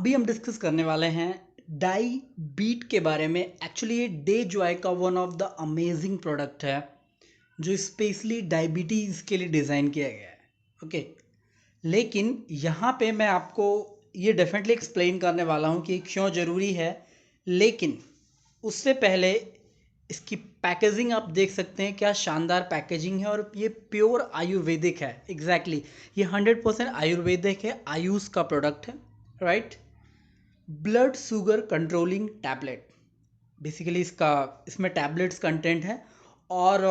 अभी हम डिस्कस करने वाले हैं डाई बीट के बारे में। एक्चुअली ये डे जॉय का one of the amazing product है जो स्पेशली डायबिटीज़ के लिए डिज़ाइन किया गया है। ओके, लेकिन यहाँ पे मैं आपको ये डेफिनेटली एक्सप्लेन करने वाला हूँ कि क्यों ज़रूरी है। लेकिन उससे पहले इसकी पैकेजिंग आप देख सकते हैं, क्या शानदार पैकेजिंग है और ये प्योर आयुर्वेदिक है। एग्जैक्टली ये 100% आयुर्वेदिक है, आयुष का प्रोडक्ट है, right. Blood sugar controlling tablet, basically इसमें टैबलेट्स कंटेंट है। और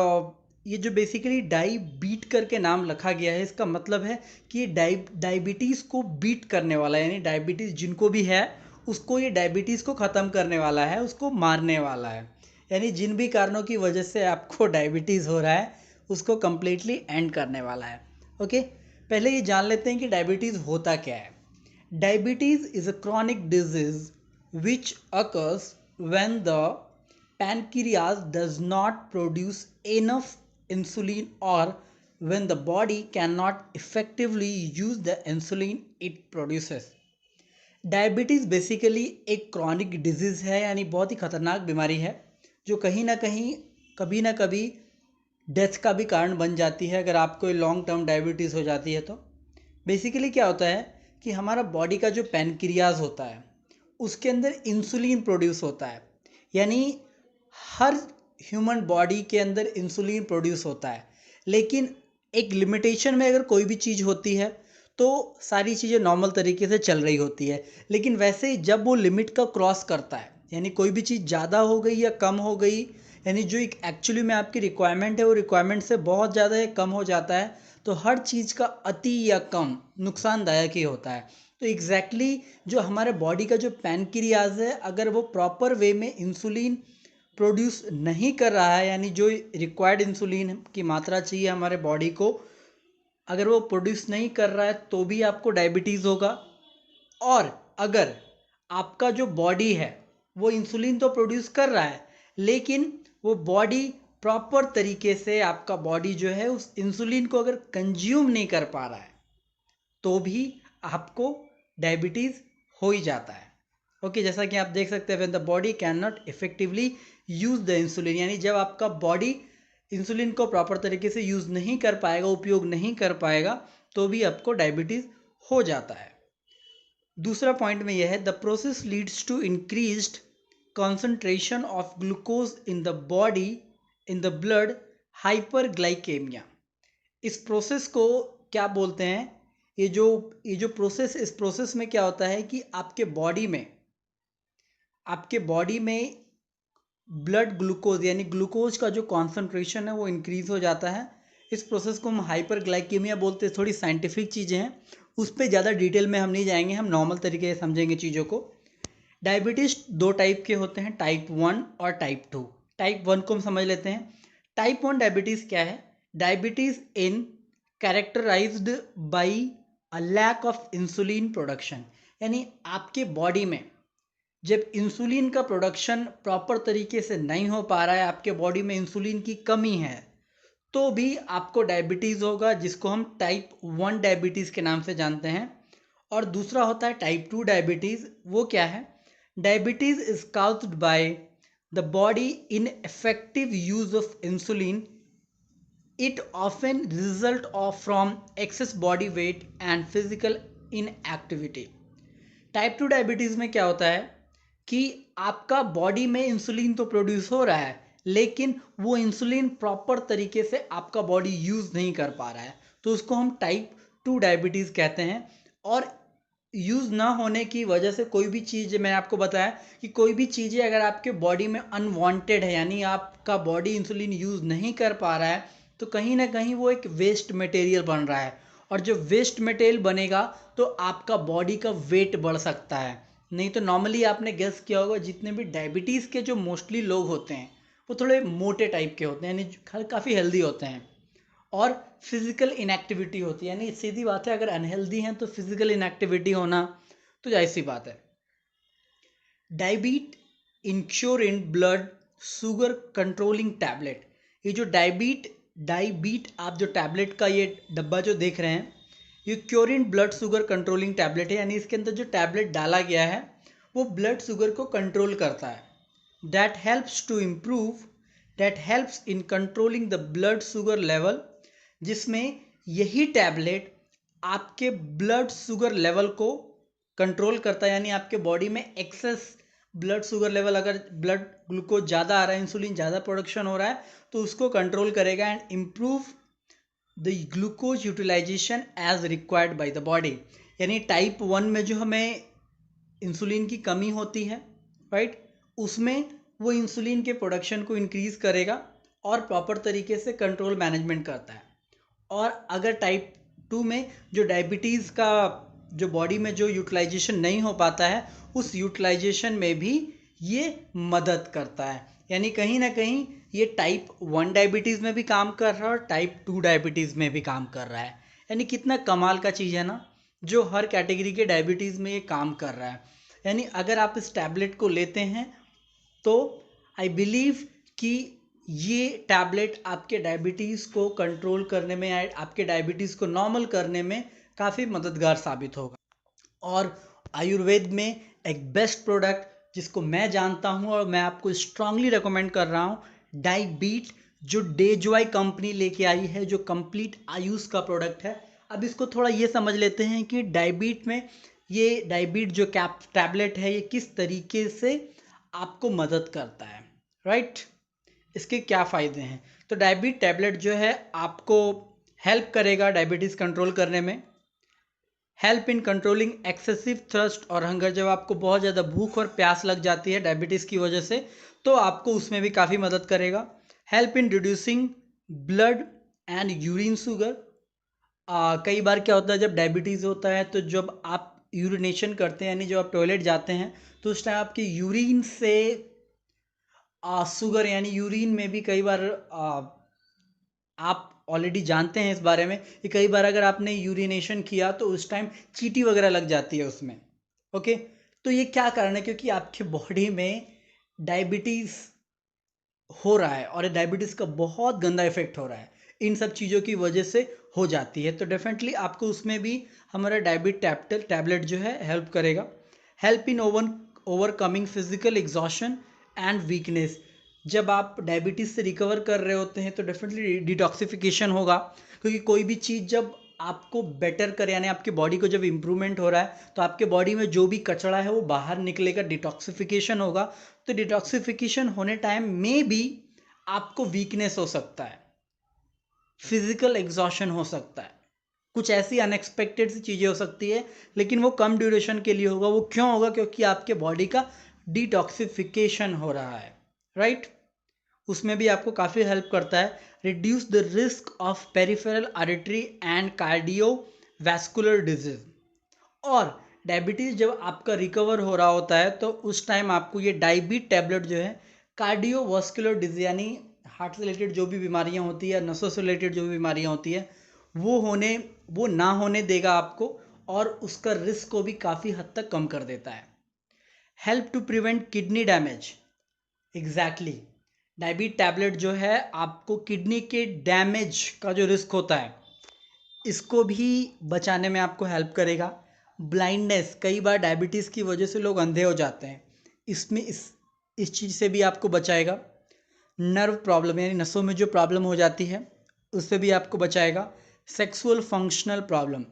ये जो बेसिकली डाई बीट करके नाम रखा गया है, इसका मतलब है कि ये डायबिटीज़ को बीट करने वाला है, यानी डायबिटीज़ जिनको भी है उसको ये डायबिटीज़ को ख़त्म करने वाला है, उसको मारने वाला है। यानी जिन भी कारणों की वजह से आपको डायबिटीज़ हो रहा है उसको कम्प्लीटली एंड करने वाला है। ओके, पहले ये जान लेते हैं कि डायबिटीज़ होता क्या है। Diabetes is a chronic disease which occurs when the pancreas does not produce enough insulin or when the body cannot effectively use the insulin it produces. Diabetes basically एक क्रॉनिक डिजीज़ है, यानी बहुत ही ख़तरनाक बीमारी है जो कहीं ना कहीं कभी ना कभी डेथ का भी कारण बन जाती है अगर आपको लॉन्ग टर्म डायबिटीज़ हो जाती है तो। बेसिकली क्या होता है कि हमारा बॉडी का जो पैनक्रियाज होता है उसके अंदर इंसुलिन प्रोड्यूस होता है। यानी हर ह्यूमन बॉडी के अंदर इंसुलिन प्रोड्यूस होता है, लेकिन एक लिमिटेशन में अगर कोई भी चीज़ होती है तो सारी चीज़ें नॉर्मल तरीके से चल रही होती है। लेकिन वैसे ही जब वो लिमिट का क्रॉस करता है, यानी कोई भी चीज़ ज़्यादा हो गई या कम हो गई, यानी जो एक एक्चुअली में आपकी रिक्वायरमेंट है वो रिक्वायरमेंट से बहुत ज़्यादा या कम हो जाता है, तो हर चीज़ का अति या कम नुकसानदायक ही होता है। तो जो हमारे बॉडी का जो पैनक्रियाज है, अगर वो प्रॉपर वे में इंसुलिन प्रोड्यूस नहीं कर रहा है, यानी जो रिक्वायर्ड इंसुलिन की मात्रा चाहिए हमारे बॉडी को, अगर वो प्रोड्यूस नहीं कर रहा है तो भी आपको डायबिटीज़ होगा। और अगर आपका जो बॉडी है वो इंसुलिन तो प्रोड्यूस कर रहा है, लेकिन वो बॉडी प्रॉपर तरीके से आपका बॉडी जो है उस इंसुलिन को अगर कंज्यूम नहीं कर पा रहा है तो भी आपको डायबिटीज़ हो ही जाता है। ओके, जैसा कि आप देख सकते हैं, when the body can not effectively use the insulin, यानी जब आपका बॉडी इंसुलिन को प्रॉपर तरीके से यूज़ नहीं कर पाएगा, उपयोग नहीं कर पाएगा, तो भी आपको डायबिटीज़ हो जाता है। दूसरा पॉइंट में यह है, the process leads to increased concentration of glucose in the body, in the blood, hyperglycemia. इस प्रोसेस को क्या बोलते हैं? ये जो प्रोसेस, इस प्रोसेस में क्या होता है कि आपके बॉडी में ब्लड ग्लूकोज यानी ग्लूकोज का जो कॉन्सेंट्रेशन है वो इंक्रीज हो जाता है। इस प्रोसेस को हम हाइपरग्लाइकेमिया बोलते हैं। थोड़ी साइंटिफिक चीज़ें हैं, उस पर ज़्यादा डिटेल में हम नहीं जाएंगे, हम नॉर्मल तरीके से समझेंगे चीज़ों को। डायबिटीज़ दो टाइप के होते हैं, टाइप 1 और टाइप 2। टाइप 1 को हम समझ लेते हैं। टाइप 1 डायबिटीज़ क्या है? Diabetes in characterized by a lack of insulin production, यानी आपके बॉडी में जब इंसुलिन का प्रोडक्शन प्रॉपर तरीके से नहीं हो पा रहा है, आपके बॉडी में इंसुलिन की कमी है, तो भी आपको डायबिटीज़ होगा, जिसको हम टाइप 1 डायबिटीज़ के नाम से जानते हैं। और दूसरा होता है टाइप 2 डायबिटीज़। वो क्या है? Diabetes is caused bye the body in effective use of insulin. It often result of from access body weight and physical inactivity. Type 2 diabetes में क्या होता है कि आपका बॉडी में इंसुलिन तो प्रोड्यूस हो रहा है, लेकिन वो इंसुलिन प्रॉपर तरीके से आपका बॉडी यूज़ नहीं कर पा रहा है, तो उसको हम टाइप 2 डायबिटीज़ कहते हैं। और यूज़ ना होने की वजह से कोई भी चीज़, मैंने आपको बताया कि कोई भी चीज़ें अगर आपके बॉडी में अनवांटेड है, यानी आपका बॉडी इंसुलिन यूज़ नहीं कर पा रहा है, तो कहीं ना कहीं वो एक वेस्ट मटेरियल बन रहा है। और जब वेस्ट मटेरियल बनेगा तो आपका बॉडी का वेट बढ़ सकता है। नहीं तो नॉर्मली आपने गेस किया होगा, जितने भी डायबिटीज़ के जो मोस्टली लोग होते हैं वो थोड़े मोटे टाइप के होते हैं, यानी काफ़ी हेल्दी होते हैं। और फिजिकल इनएक्टिविटी होती है, यानी सीधी बात है, अगर अनहेल्दी हैं तो फिजिकल इनएक्टिविटी होना तो जाहिर सी बात है। डायबीट इंश्योरेंट ब्लड शुगर कंट्रोलिंग टैबलेट। ये जो डायबीट आप जो टैबलेट का ये डब्बा जो देख रहे हैं, ये क्योरिन ब्लड शुगर कंट्रोलिंग टैबलेट है, यानी इसके अंदर जो टैबलेट डाला गया है वो ब्लड शुगर को कंट्रोल करता है. That helps to improve that helps in controlling the blood sugar level, जिसमें यही टैबलेट आपके ब्लड शुगर लेवल को कंट्रोल करता है. यानी आपके बॉडी में एक्सेस ब्लड शुगर लेवल, अगर ब्लड ग्लूकोज ज़्यादा आ रहा है, इंसुलिन ज़्यादा प्रोडक्शन हो रहा है, तो उसको कंट्रोल करेगा and improve the glucose utilization as required by the body. यानी टाइप 1 में जो हमें इंसुलिन की कमी होती है, राइट, उसमें वो इंसुलिन के प्रोडक्शन को इंक्रीज करेगा और प्रॉपर तरीके से कंट्रोल मैनेजमेंट करता है. और अगर टाइप 2 में जो डायबिटीज़ का जो बॉडी में जो यूटिलाइजेशन नहीं हो पाता है, उस यूटिलाइजेशन में भी ये मदद करता है. यानी कहीं ना कहीं ये टाइप 1 डायबिटीज़ में भी काम कर रहा है और टाइप 2 डायबिटीज़ में भी काम कर रहा है. यानी कितना कमाल का चीज़ है ना, जो हर कैटेगरी के डायबिटीज़ में ये काम कर रहा है. यानी अगर आप इस टैबलेट को लेते हैं तो आई बिलीव कि ये टैबलेट आपके डायबिटीज़ को कंट्रोल करने में, आपके डायबिटीज़ को नॉर्मल करने में काफ़ी मददगार साबित होगा. और आयुर्वेद में एक बेस्ट प्रोडक्ट जिसको मैं जानता हूँ और मैं आपको स्ट्रांगली रेकमेंड कर रहा हूँ, डाईबीट, जो डेजॉय कंपनी लेके आई है, जो कंप्लीट आयुष का प्रोडक्ट है. अब इसको थोड़ा ये समझ लेते हैं कि डाईबीट में ये डाईबीट जो टैबलेट है ये किस तरीके से आपको मदद करता है, राइट. इसके क्या फ़ायदे हैं. तो डायबीट टैबलेट जो है आपको हेल्प करेगा डायबिटीज़ कंट्रोल करने में. Help in controlling excessive thirst और हंगर, जब आपको बहुत ज़्यादा भूख और प्यास लग जाती है डायबिटीज़ की वजह से, तो आपको उसमें भी काफ़ी मदद करेगा. Help in reducing blood and urine sugar. कई बार क्या होता है जब डायबिटीज़ होता है, तो जब आप यूरिनेशन करते हैं, यानी जब आप टॉयलेट जाते हैं, तो उस टाइम आपकी यूरिन से शुगर, यानी यूरिन में भी कई बार आप ऑलरेडी जानते हैं इस बारे में कि कई बार अगर आपने यूरिनेशन किया तो उस टाइम चींटी वगैरह लग जाती है उसमें. ओके, तो ये क्या कारण है, क्योंकि आपकी बॉडी में डायबिटीज़ हो रहा है और डायबिटीज़ का बहुत गंदा इफेक्ट हो रहा है, इन सब चीज़ों की वजह से हो जाती है. तो डेफिनेटली आपको उसमें भी हमारा डायबिट टैबलेट जो है हेल्प करेगा. Help in overcoming physical exhaustion and weakness. जब आप डायबिटीज़ से रिकवर कर रहे होते हैं तो डेफिनेटली डिटॉक्सिफिकेशन होगा, क्योंकि कोई भी चीज़ जब आपको बेटर करे, यानी आपके बॉडी को जब इम्प्रूवमेंट हो रहा है, तो आपके बॉडी में जो भी कचरा है वो बाहर निकलेगा, डिटॉक्सिफिकेशन होगा. तो डिटॉक्सिफिकेशन होने टाइम में भी आपको वीकनेस हो सकता है, फिजिकल एग्जॉशन हो सकता है, कुछ ऐसी अनएक्सपेक्टेड सी चीज़ें हो सकती है, लेकिन वो कम ड्यूरेशन के लिए होगा. वो क्यों होगा, क्योंकि आपके बॉडी का डिटॉक्सिफिकेशन हो रहा है, राइट. उसमें भी आपको काफ़ी हेल्प करता है. Reduce the risk of peripheral artery and cardiovascular disease. और डायबिटीज़ जब आपका रिकवर हो रहा होता है तो उस टाइम आपको ये डायबिट टैबलेट जो है कार्डियोवास्कुलर डिजीज, यानी हार्ट से रिलेटेड जो भी बीमारियां होती है, नसों से रिलेटेड जो भी बीमारियां होती है, वो ना होने देगा आपको, और उसका रिस्क को भी काफ़ी हद तक कम कर देता है. Help to prevent kidney damage. Exactly, डायबिट टैबलेट जो है आपको किडनी के डैमेज का जो रिस्क होता है इसको भी बचाने में आपको हेल्प करेगा. ब्लाइंडनेस, कई बार डायबिटीज़ की वजह से लोग अंधे हो जाते हैं, इसमें इस चीज़ से भी आपको बचाएगा. नर्व प्रॉब्लम, यानी नसों में जो प्रॉब्लम हो जाती है उससे भी आपको बचाएगा. सेक्सुअल फंक्शनल प्रॉब्लम,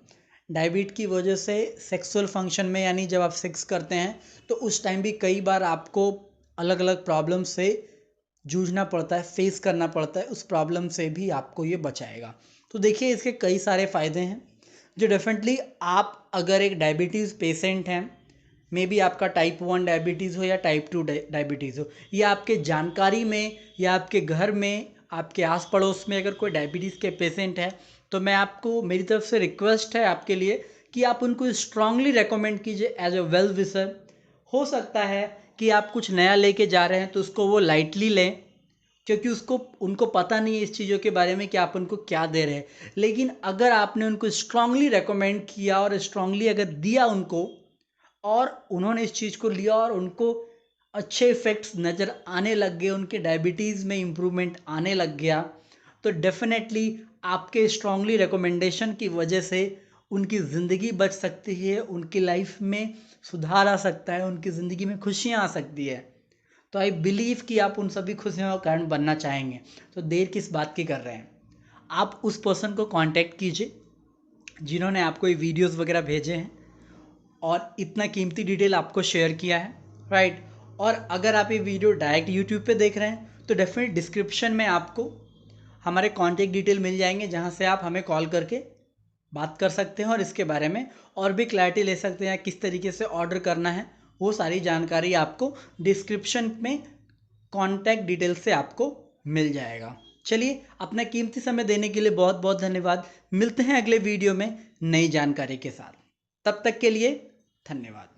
डायबिट की वजह से सेक्सुअल फंक्शन में, यानी जब आप सेक्स करते हैं तो उस टाइम भी कई बार आपको अलग अलग प्रॉब्लम से जूझना पड़ता है, फेस करना पड़ता है, उस प्रॉब्लम से भी आपको ये बचाएगा. तो देखिए इसके कई सारे फ़ायदे हैं जो डेफिनेटली आप अगर एक डायबिटीज़ पेशेंट हैं, मे बी आपका टाइप 1 डायबिटीज़ हो या टाइप 2 डायबिटीज़ हो, या आपके जानकारी में या आपके घर में आपके आस पड़ोस में अगर कोई डायबिटीज़ के पेशेंट है, तो मैं आपको, मेरी तरफ से रिक्वेस्ट है आपके लिए कि आप उनको स्ट्रांगली रेकमेंड कीजिए एज अ वेल विशर. हो सकता है कि आप कुछ नया लेके जा रहे हैं तो उसको वो लाइटली लें, क्योंकि उनको पता नहीं है इस चीज़ों के बारे में कि आप उनको क्या दे रहे हैं. लेकिन अगर आपने उनको स्ट्रांगली रेकमेंड किया और स्ट्रांगली अगर दिया उनको, और उन्होंने इस चीज़ को लिया और उनको अच्छे इफ़ेक्ट्स नज़र आने लग गए, उनके डायबिटीज़ में इम्प्रूवमेंट आने लग गया, तो डेफिनेटली आपके स्ट्रांगली रिकमेंडेशन की वजह से उनकी ज़िंदगी बच सकती है, उनकी लाइफ में सुधार आ सकता है, उनकी ज़िंदगी में खुशियाँ आ सकती है। तो आई बिलीव कि आप उन सभी खुशियों का कारण बनना चाहेंगे। तो देर किस बात की कर रहे हैं, आप उस पर्सन को कांटेक्ट कीजिए जिन्होंने आपको ये वीडियोस वगैरह भेजे हैं और इतना कीमती डिटेल आपको शेयर किया है, राइट। और अगर आप ये वीडियो डायरेक्ट यूट्यूब पे देख रहे हैं तो डेफिनेट डिस्क्रिप्शन में आपको हमारे कॉन्टेक्ट डिटेल मिल जाएंगे, जहाँ से आप हमें कॉल करके बात कर सकते हैं और इसके बारे में और भी क्लैरिटी ले सकते हैं, किस तरीके से ऑर्डर करना है वो सारी जानकारी आपको डिस्क्रिप्शन में कॉन्टैक्ट डिटेल से आपको मिल जाएगा। चलिए, अपना कीमती समय देने के लिए बहुत बहुत धन्यवाद। मिलते हैं अगले वीडियो में नई जानकारी के साथ। तब तक के लिए धन्यवाद।